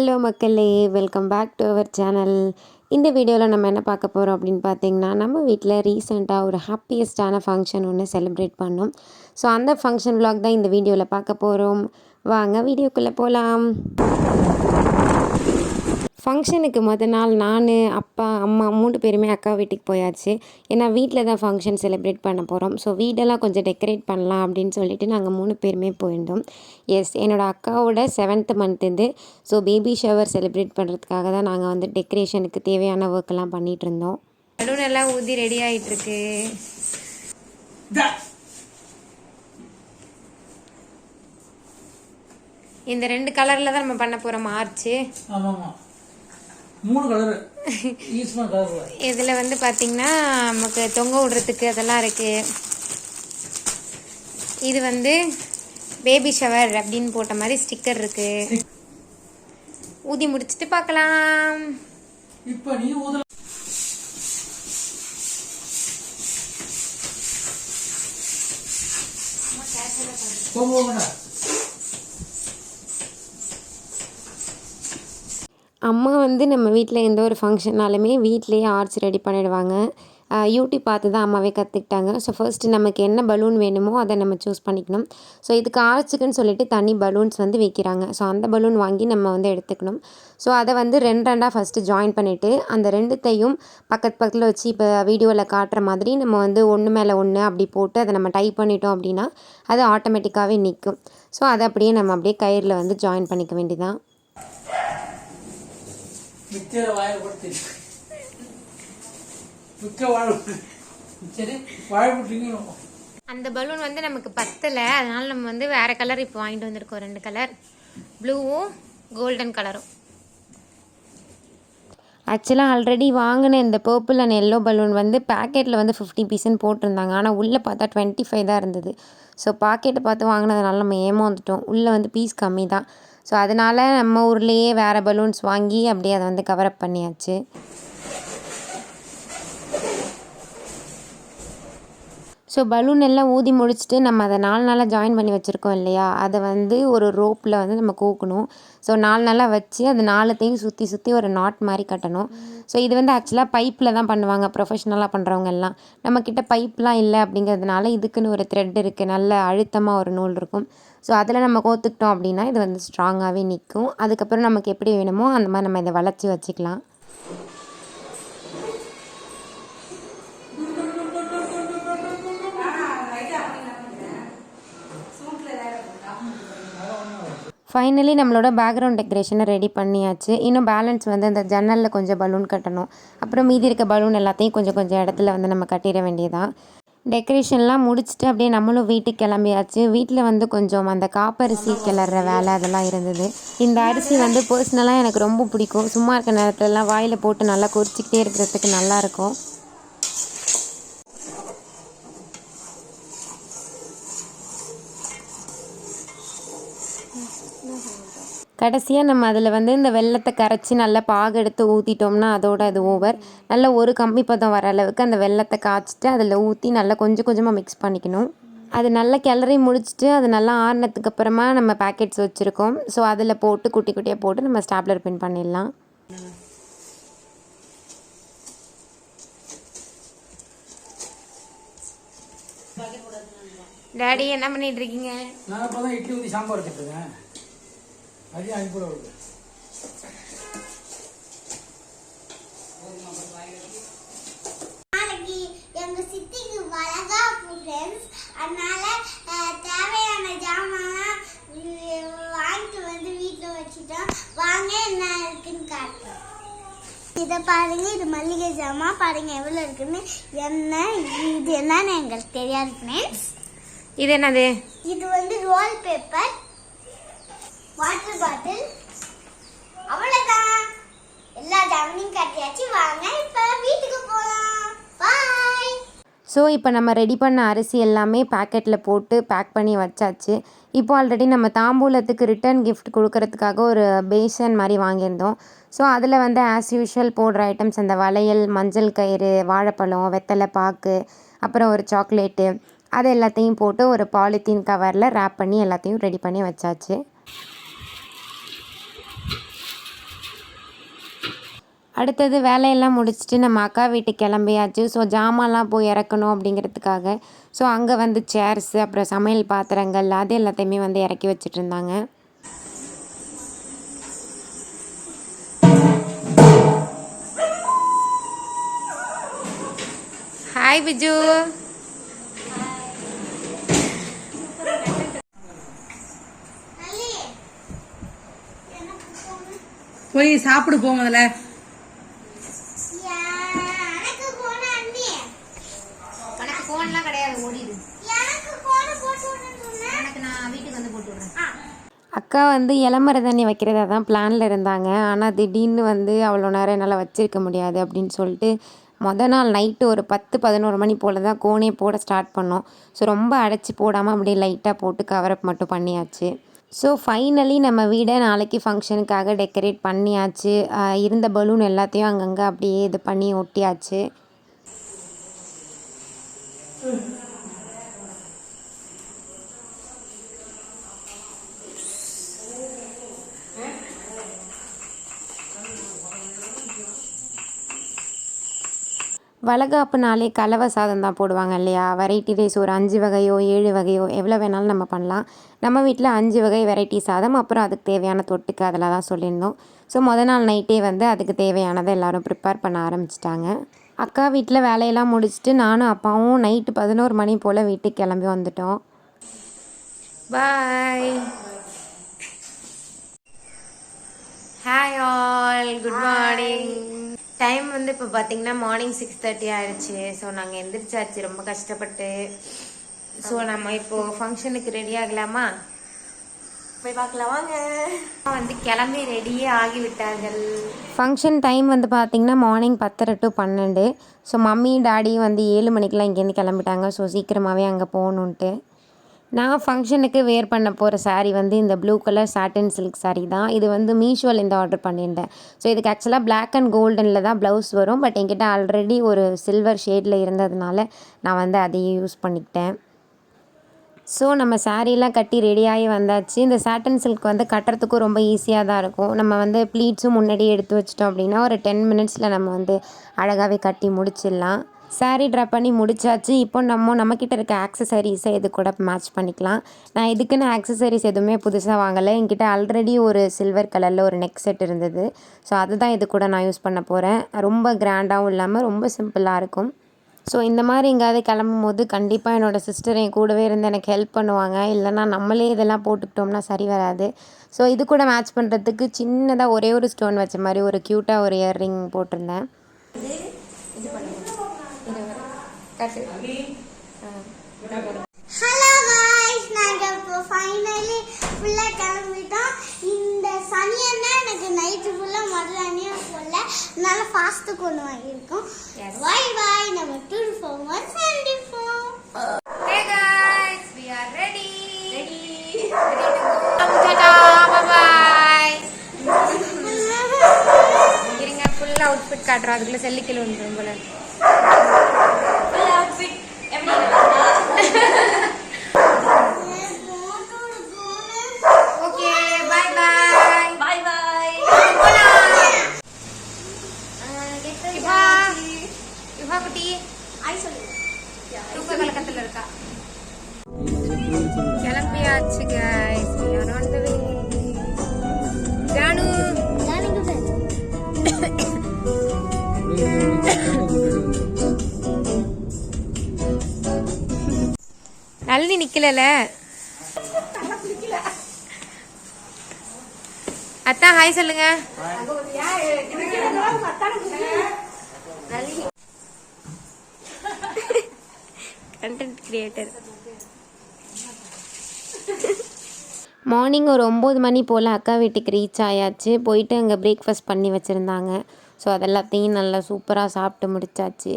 Hello மக்களே, welcome back to our channel. இந்த வீடியோவில் நம்ம என்ன பார்க்க போகிறோம் அப்படின்னு பார்த்தீங்கன்னா, நம்ம வீட்டில் ரீசெண்டாக ஒரு ஹாப்பியஸ்டான ஃபங்க்ஷன் ஒன்று செலிப்ரேட் பண்ணோம். ஸோ அந்த ஃபங்க்ஷன் விலாக் தான் இந்த வீடியோவில் பார்க்க போகிறோம். வாங்க வீடியோக்குள்ளே போகலாம். ஃபங்க்ஷனுக்கு மொதல் நாள் நான், அப்பா, அம்மா 3 பேருமே அக்கா வீட்டுக்கு போயாச்சு. ஏன்னா வீட்டில் தான் ஃபங்க்ஷன் செலிப்ரேட் பண்ண போகிறோம். ஸோ வீடெல்லாம் கொஞ்சம் டெக்கரேட் பண்ணலாம் அப்படின்னு சொல்லிட்டு நாங்கள் 3 பேருமே போயிருந்தோம். எஸ், என்னோடய அக்காவோட 7th மந்த் இது. ஸோ பேபி ஷவர் செலிப்ரேட் பண்ணுறதுக்காக தான் நாங்கள் வந்து டெக்கரேஷனுக்கு தேவையான ஒர்க்கெல்லாம் பண்ணிகிட்டு இருந்தோம். பலூன் எல்லாம் ஊதி ரெடி ஆகிட்டுருக்கு. இந்த 2 கலரில் தான் நம்ம பண்ண போகிறோம் ஆர்ச்சு. ஆமாம், 3 கலர் இதில் வந்து பார்த்தீங்கன்னா நமக்கு தொங்க விடுறதுக்கு அதெல்லாம் இருக்குது. இது வந்து பேபி ஷவர் அப்படின்னு போட்ட மாதிரி ஸ்டிக்கர் இருக்குது. ஊதி முடிச்சுட்டு பார்க்கலாம். இப்போ நீ ஊதலாம். அம்மா வந்து நம்ம வீட்டில் எந்த ஒரு ஃபங்க்ஷன்னாலுமே வீட்டிலேயே ஆர்ச் ரெடி பண்ணிடுவாங்க. யூடியூப் பார்த்து தான் அம்மாவே கற்றுக்கிட்டாங்க. ஸோ ஃபர்ஸ்ட்டு நமக்கு என்ன பலூன் வேணுமோ அதை நம்ம சூஸ் பண்ணிக்கணும். ஸோ இதுக்கு ஆர்ச்சுக்குன்னு சொல்லிட்டு தனி பலூன்ஸ் வந்து வைக்கிறாங்க. ஸோ அந்த பலூன் வாங்கி நம்ம வந்து எடுத்துக்கணும். ஸோ அதை வந்து 2 ஃபஸ்ட்டு ஜாயின் பண்ணிவிட்டு அந்த 2த்தையும் பக்கத்தில் வச்சு இப்போ வீடியோவில் காட்டுற மாதிரி நம்ம வந்து ஒன்று மேலே ஒன்று அப்படி போட்டு அதை நம்ம டைப் பண்ணிட்டோம் அப்படின்னா அது ஆட்டோமேட்டிக்காகவே நிற்கும். ஸோ அதை அப்படியே நம்ம அப்படியே கயிறில் வந்து ஜாயின் பண்ணிக்க வேண்டியதான். அந்த பலூன் வந்து நமக்கு பத்தலை, அதனால நம்ம வந்து வேறு கலர் இப்போ வாங்கிட்டு வந்திருக்கோம். 2 கலர், ப்ளூவும் கோல்டன் கலரும். ஆக்சுவலாக ஆல்ரெடி வாங்கின இந்த பர்பிள் அண்ட் எல்லோ பலூன் வந்து பேக்கெட்டில் வந்து 50 பீஸ்ன்னு போட்டிருந்தாங்க. ஆனால் உள்ளே பார்த்தா 25 தான் இருந்தது. ஸோ பாக்கெட்டை பார்த்து வாங்கினதுனால நம்ம ஏமாந்துட்டோம். உள்ளே வந்து பீஸ் கம்மி தான். ஸோ அதனால் நம்ம ஊர்லேயே வேறு பலூன்ஸ் வாங்கி அப்படியே அதை வந்து கவரப் பண்ணியாச்சு. ஸோ பலூன் எல்லாம் ஊதி முடிச்சுட்டு நம்ம அதை 4 நாளாக ஜாயின் பண்ணி வச்சுருக்கோம் இல்லையா, அதை வந்து ஒரு ரோப்பில் வந்து நம்ம கோக்கணும். ஸோ 4 நாளாக வச்சு அது 4த்தையும் சுற்றி சுற்றி ஒரு நாட் மாதிரி கட்டணும். ஸோ இது வந்து ஆக்சுவலாக பைப்பில் தான் பண்ணுவாங்க ப்ரொஃபஷ்னலாக பண்ணுறவங்க எல்லாம். நம்மக்கிட்ட பைப்லாம் இல்லை அப்படிங்கிறதுனால இதுக்குன்னு ஒரு த்ரெட் இருக்குது, நல்ல அழுத்தமாக ஒரு நூல் இருக்கும். ஸோ அதில் நம்ம கோத்துக்கிட்டோம் அப்படின்னா இது வந்து ஸ்ட்ராங்காகவே நிற்கும். அதுக்கப்புறம் நமக்கு எப்படி வேணுமோ அந்த மாதிரி நம்ம இதை வளைச்சி வச்சுக்கலாம். ஃபைனலி நம்மளோட பேக்ரவுண்ட் டெக்கரேஷனை ரெடி பண்ணியாச்சு. இன்னும் பேலன்ஸ் வந்து அந்த ஜன்னலில் கொஞ்சம் பலூன் கட்டணும். அப்புறம் மீதி இருக்க பலூன் எல்லாத்தையும் கொஞ்சம் கொஞ்சம் இடத்துல வந்து நம்ம கட்டிட வேண்டியதான். டெக்கரேஷன்லாம் முடிச்சுட்டு அப்படியே நம்மளும் வீட்டுக்கு கிளம்பியாச்சு. வீட்டில் வந்து கொஞ்சம் அந்த காப்பரிசி கிளற வேலை அதெல்லாம் இருந்தது. இந்த அரிசி வந்து பர்சனலாக எனக்கு ரொம்ப பிடிக்கும். சும்மா இருக்க நேரத்துலலாம் வாயில் போட்டு நல்லா கொறிச்சிக்கிட்டே இருக்கிறதுக்கு நல்லாயிருக்கும். கடைசியாக நம்ம அதில் வந்து இந்த வெல்லத்தை கரைச்சி நல்லா பாகு எடுத்து ஊற்றிட்டோம்னா அதோட அது ஓவர். நல்லா ஒரு கம்பி பதம் வர அளவுக்கு அந்த வெல்லத்தை காய்ச்சிட்டு அதில் ஊற்றி நல்லா கொஞ்சம் கொஞ்சமாக மிக்ஸ் பண்ணிக்கணும். அது நல்லா கிளறி முடிச்சுட்டு அது நல்லா ஆறுனதுக்கு அப்புறமா நம்ம பேக்கெட்ஸ் வச்சுருக்கோம். ஸோ அதில் போட்டு குட்டி குட்டியாக போட்டு நம்ம ஸ்டாப்லர் பின் பண்ணிடலாம். டாடி என்ன பண்ணிட்டு இருக்கீங்க? நான் இப்போ தான் இட்லி ஊற்றி சாம்பார் வச்சுருக்கேன். அதையும் அனுப்பிட வருது. நாளைக்கு எங்க சித்திக்கு வளகாப்பு ஃப்ரெண்ட்ஸ், அதனால தேவையான ஜாமான்லாம் வாங்கிட்டு வந்து வீட்டில் வச்சுட்டோம். வாங்க என்ன இருக்குன்னு காட்டுறோம். இதை பாருங்க, இது மல்லிகை ஜாமான் பாருங்க எவ்வளோ இருக்குன்னு. என்ன இது என்னன்னு எங்களுக்கு தெரியாது ஃப்ரெண்ட்ஸ். இது என்னது? இது வந்து ரோல் பேப்பர், வாட்டர் பாட்டில், அவ்வளோதான். எல்லா ஜாமனையும் கட்டியாச்சு. வாங்க இப்போ வீட்டுக்கு போகலாம். பாய். ஸோ இப்போ நம்ம ரெடி பண்ண அரிசி எல்லாமே பேக்கெட்டில் போட்டு பேக் பண்ணி வச்சாச்சு. இப்போ ஆல்ரெடி நம்ம தாம்பூலத்துக்கு ரிட்டர்ன் கிஃப்ட் கொடுக்கறதுக்காக ஒரு பேஷன் மாதிரி வாங்கியிருந்தோம். ஸோ அதில் வந்து ஆஸ் யூஷுவல் போடுற ஐட்டம்ஸ் அந்த வளையல், மஞ்சள் கயிறு, வாழைப்பழம், வெத்தலை பாக்கு, அப்புறம் ஒரு சாக்லேட்டு, அது எல்லாத்தையும் போட்டு ஒரு பாலித்தீன் கவரில் ரேப் பண்ணி எல்லாத்தையும் ரெடி பண்ணி வச்சாச்சு. அடுத்தது வேலையெல்லாம் முடிச்சுட்டு நம்ம அக்கா வீட்டுக்கு கிளம்பியாச்சு. ஸோ ஜாமான்லாம் போய் இறக்கணும் அப்படிங்கிறதுக்காக. ஸோ அங்கே வந்து சேர்ஸு அப்புறம் சமையல் பாத்திரங்கள் அது எல்லாத்தையுமே வந்து இறக்கி வச்சுட்டு இருந்தாங்க. ஹாய் பிஜு. போய் சாப்பிடு போ முதல்ல. எனக்கு போன அண்ணி உனக்கு ஃபோன்லாம் கிடையாது, ஓடிடு. எனக்கு போன போட்டு விடுன்னு சொன்னேன். உனக்கு நான் வீட்டுக்கு வந்து போட்டு விடுறேன். அக்கா வந்து இளமர தண்ணி வைக்கிறதா தான் பிளானில் இருந்தாங்க. ஆனால் திடீர்னு வந்து அவ்வளோ நேரம் என்னால் வச்சிருக்க முடியாது அப்படின்னு சொல்லிட்டு நாள் நைட்டு ஒரு 10-11 மணி போல் தான் கோனே போட ஸ்டார்ட் பண்ணோம். ஸோ ரொம்ப அடைச்சி போடாமல் அப்படியே லைட்டாக போட்டு கவரப் மட்டும் பண்ணியாச்சு. ஸோ ஃபைனலி நம்ம வீடை நாளைக்கு ஃபங்க்ஷனுக்காக டெக்கரேட் பண்ணியாச்சு. இருந்த பலூன் எல்லாத்தையும் அங்கங்கே அப்படியே இது பண்ணி ஒட்டியாச்சு. வளகாப்புனாலே கலவை சாதம் தான் போடுவாங்க இல்லையா? வெரைட்டி ரைஸ் ஒரு 5 வகையோ 7 வகையோ எவ்வளோ வேணாலும் நம்ம பண்ணலாம். நம்ம வீட்டில் 5 வகை வெரைட்டி சாதம், அப்புறம் அதுக்கு தேவையான தொட்டுக்கு அதெல்லாம் தான் சொல்லியிருந்தோம். ஸோ நாள் நைட்டே வந்து அதுக்கு தேவையானதை எல்லோரும் ப்ரிப்பேர் பண்ண ஆரம்பிச்சிட்டாங்க. அக்கா வீட்டில் வேலையெல்லாம் முடிச்சுட்டு நானும் அப்பாவும் நைட்டு 11 மணி போல் வீட்டுக்கு கிளம்பி வந்துட்டோம். Bye. Hi all, good morning. Time வந்து இப்போ பார்த்தீங்கன்னா மார்னிங் 6:30 ஆயிடுச்சு. ஸோ நாங்கள் எந்திரிச்சாச்சு ரொம்ப கஷ்டப்பட்டு. ஸோ நம்ம இப்போது ஃபங்க்ஷனுக்கு ரெடி ஆகலாமா? போய் பார்க்கலாம் வாங்க. வந்து கிளம்பி ரெடியே ஆகிவிட்டார்கள். ஃபங்க்ஷன் டைம் வந்து பார்த்திங்கன்னா morning 10:30 to 12. So mummy daddy வந்து 7 மணிக்கெலாம் இங்கேருந்து கிளம்பிட்டாங்க. ஸோ சீக்கிரமாகவே அங்கே போகணுன்ட்டு. நான் ஃபங்க்ஷனுக்கு வேர் பண்ண போகிற சாரீ வந்து இந்த blue colour satin silk sari தான். இது வந்து மீஷோலேருந்து ஆர்டர் பண்ணியிருந்தேன். ஸோ இதுக்கு ஆக்சுவலாக பிளாக் அண்ட் கோல்டனில் தான் ப்ளவுஸ் வரும். பட் என்கிட்ட ஆல்ரெடி ஒரு சில்வர் ஷேடில் இருந்ததுனால நான் வந்து அதையே யூஸ் பண்ணிக்கிட்டேன். ஸோ நம்ம சாரீலாம் கட்டி ரெடியாகி வந்தாச்சு. இந்த சாட்டன் சில்க் வந்து கட்டுறதுக்கும் ரொம்ப ஈஸியாக தான் இருக்கும். நம்ம வந்து ப்ளீட்ஸும் முன்னாடியே எடுத்து வச்சிட்டோம் அப்படின்னா ஒரு 10 மினிட்ஸில் நம்ம வந்து அழகாகவே கட்டி முடிச்சிடலாம். சாரீ ட்ராப் பண்ணி முடிச்சாச்சு. இப்போ நம்மக்கிட்ட இருக்க ஆக்சசரிஸை இது கூட மேட்ச் பண்ணிக்கலாம். நான் இதுக்குன்னு ஆக்சசரிஸ் எதுவுமே புதுசாக வாங்கலை. என்கிட்ட ஆல்ரெடி ஒரு சில்வர் கலரில் ஒரு நெக் செட் இருந்தது. ஸோ அதுதான் இது கூட நான் யூஸ் பண்ண போகிறேன். ரொம்ப கிராண்டாகவும் இல்லாமல் ரொம்ப சிம்பிளாக இருக்கும். ஸோ இந்த மாதிரி எங்கேயாவது கிளம்பும் போது கண்டிப்பாக என்னோடய சிஸ்டர் என் கூடவே இருந்து எனக்கு ஹெல்ப் பண்ணுவாங்க. இல்லைனா நம்மளே இதெல்லாம் போட்டுக்கிட்டோம்னா சரி வராது. ஸோ இது கூட மேட்ச் பண்ணுறதுக்கு சின்னதாக ஒரே ஒரு ஸ்டோன் வச்ச மாதிரி ஒரு க்யூட்டாக ஒரு இயர்ரிங் போட்டிருந்தேன். ஹலோ गाइस, நாங்க இப்போ ஃபைனலி ஃபுல்லா கிளம்பிட்டோம். இந்த சனியன்னா எனக்கு நைட் ஃபுல்லா மதுரானியா சொல்ல நல்ல ஃபாஸ்ட் கொண்டு வாங்கியிருக்கோம். Bye bye. நம்ம tour for 174. Hey guys, we are ready to go. Ta-da, bye bye. இருங்க ஃபுல் அவுட்ஃபிட் காட்டுறோம். அதுக்குள்ள செல்லு கிலோ வந்துடும் போல. Okay bye bye. Bye bye. Yuva குட்டி ஐ சொல்லு. தூக்க கலக்கத்துல இருக்கா. கிளம்பியாச்சு guys. We are on the way. Janu நல்லி நிக்கல. அத்தா ஹாய் சொல்லுங்க. Content creator. மார்னிங் ஒரு 9 மணி போல் அக்கா வீட்டுக்கு ரீச் ஆயாச்சு. போயிட்டு அங்கே பிரேக்ஃபாஸ்ட் பண்ணி வச்சுருந்தாங்க. ஸோ அதெல்லாத்தையும் நல்லா சூப்பராக சாப்பிட்டு முடிச்சாச்சு.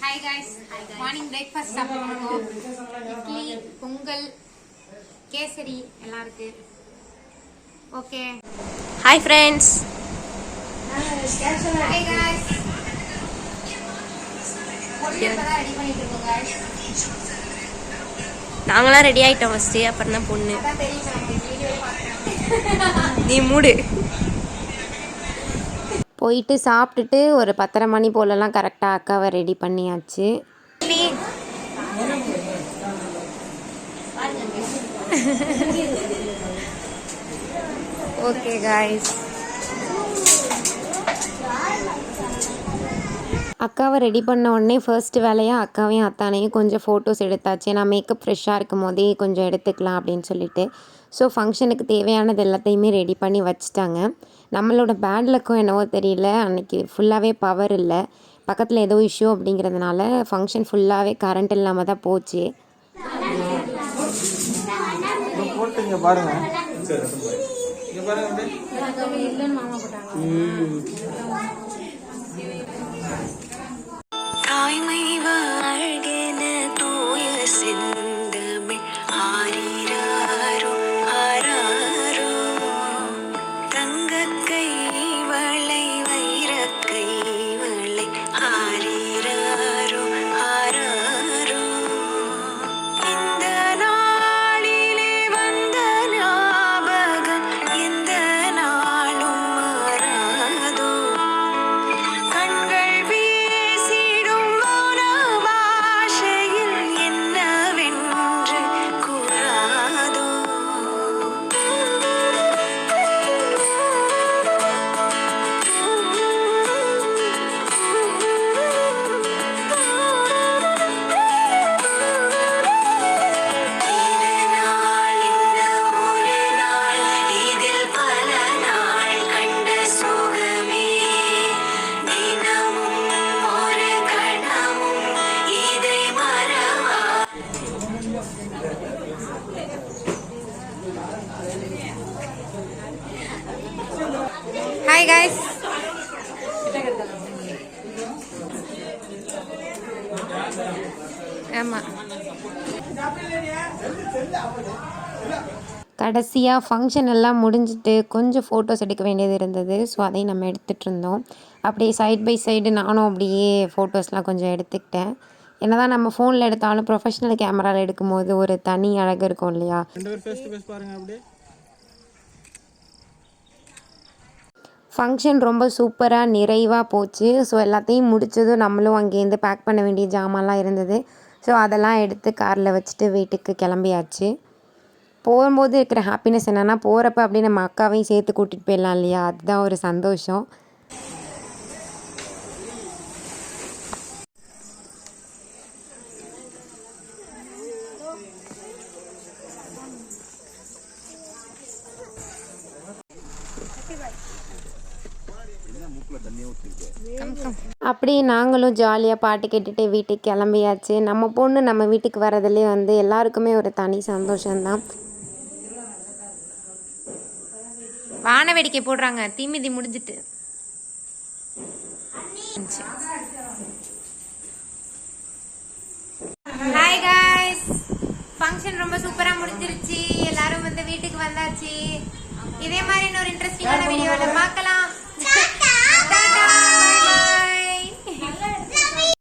ஹாய் காய்ஸ், மார்னிங் பிரேக்ஃபாஸ்ட் சாப்பிட்டுருக்கோம். இட்லி, பொங்கல், கேசரி எல்லாம் இருக்கு. Okay hi friends. Hi guys. இப்பதான் ரெடி பண்ணிட்டு இருக்கோம் guys. நாங்களாம் ரெடி ஆகிட்டோம் ஃபஸ்ட்டு, அப்புறம் தான் பொண்ணு. நீ மூடு. போயிட்டு சாப்பிட்டுட்டு ஒரு 10:30 மணி போலலாம் கரெக்டாக அக்காவை ரெடி பண்ணியாச்சு. ஓகே காய்ஸ், அக்காவை ரெடி பண்ண உடனே ஃபர்ஸ்ட் வேலையாக அக்காவையும் அத்தானையும் கொஞ்சம் ஃபோட்டோஸ் எடுத்தாச்சு. நான் மேக்கப் ஃப்ரெஷ்ஷாக இருக்கும் போதே கொஞ்சம் எடுத்துக்கலாம் அப்படின்னு சொல்லிட்டு. ஸோ ஃபங்க்ஷனுக்கு தேவையானது எல்லாத்தையுமே ரெடி பண்ணி வச்சுட்டாங்க. நம்மளோட பேட் லக்கும் என்னவோ தெரியல, அன்றைக்கி ஃபுல்லாகவே பவர் இல்லை, பக்கத்தில் ஏதோ இஷ்யூ அப்படிங்கிறதுனால ஃபங்க்ஷன் ஃபுல்லாகவே கரண்ட் இல்லாமல் தான் போச்சு. தாய்மை வாழ்கென தூய செந்தமிழ் ஆரிராரோ ஆராரோ தங்கக்கை வளை வைரக்கை வளை ஆரிராரோ ஆராரோ இந்த நாளிலே வந்த ஞாபகம் எந்த நாளும் மாறாதோ கண்கள் வீசிடும் மௌன பாஷையில் என்னவென்று கூறாதோ திருநாள் இந்த ஒரு நாள் இதில் பல நாள் கண்ட சுகமே தினமும் ஒரு கணமும் இதை மறவா ஹாய் காய்ஸ், ஆமாம் கடைசியாக ஃபங்க்ஷன் எல்லாம் முடிஞ்சிட்டு கொஞ்சம் ஃபோட்டோஸ் எடுக்க வேண்டியது இருந்தது. ஸோ அதையும் நம்ம எடுத்துகிட்டு இருந்தோம். அப்படியே சைட் பை சைடு நானும் அப்படியே ஃபோட்டோஸ்லாம் கொஞ்சம் எடுத்துக்கிட்டேன். என்ன தான் நம்ம ஃபோனில் எடுத்தாலும் ப்ரொஃபஷ்னல் கேமராவில் எடுக்கும்போது ஒரு தனி அழகு இருக்கும் இல்லையா. ஃபங்க்ஷன் ரொம்ப சூப்பராக நிறைவாக போச்சு. ஸோ எல்லாத்தையும் முடித்ததும் நம்மளும் அங்கேருந்து பேக் பண்ண வேண்டிய ஜாமான்லாம் இருந்தது. ஸோ அதெல்லாம் எடுத்து காரில் வச்சுட்டு வீட்டுக்கு கிளம்பியாச்சு. போகும்போது இருக்கிற ஹாப்பினஸ் என்னென்னா, போகிறப்ப அப்படியே நம்ம அக்காவையும் சேர்த்து கூட்டிகிட்டு போயிடலாம் இல்லையா, அதுதான் ஒரு சந்தோஷம். அப்படியே நாங்களும் ஜாலியாக பாட்டு கேட்டுட்டு வீட்டுக்கு கிளம்பியாச்சு. நம்ம பொண்ணு நம்ம வீட்டுக்கு வரதுலேயே வந்து எல்லாருக்குமே ஒரு தனி சந்தோஷம்தான். வான வேடிக்கை போடுறாங்க, தீமிதி முடிஞ்சிட்டு. ஹாய் காய்ஸ், ஃபங்க்ஷன் ரொம்ப சூப்பராக முடிஞ்சிருச்சு. எல்லாரும் வந்து வீட்டுக்கு வந்தாச்சு. இதே மாதிரி இன்னொரு இன்ட்ரெஸ்டிங்கான வீடியோவில் பார்க்கலாம்.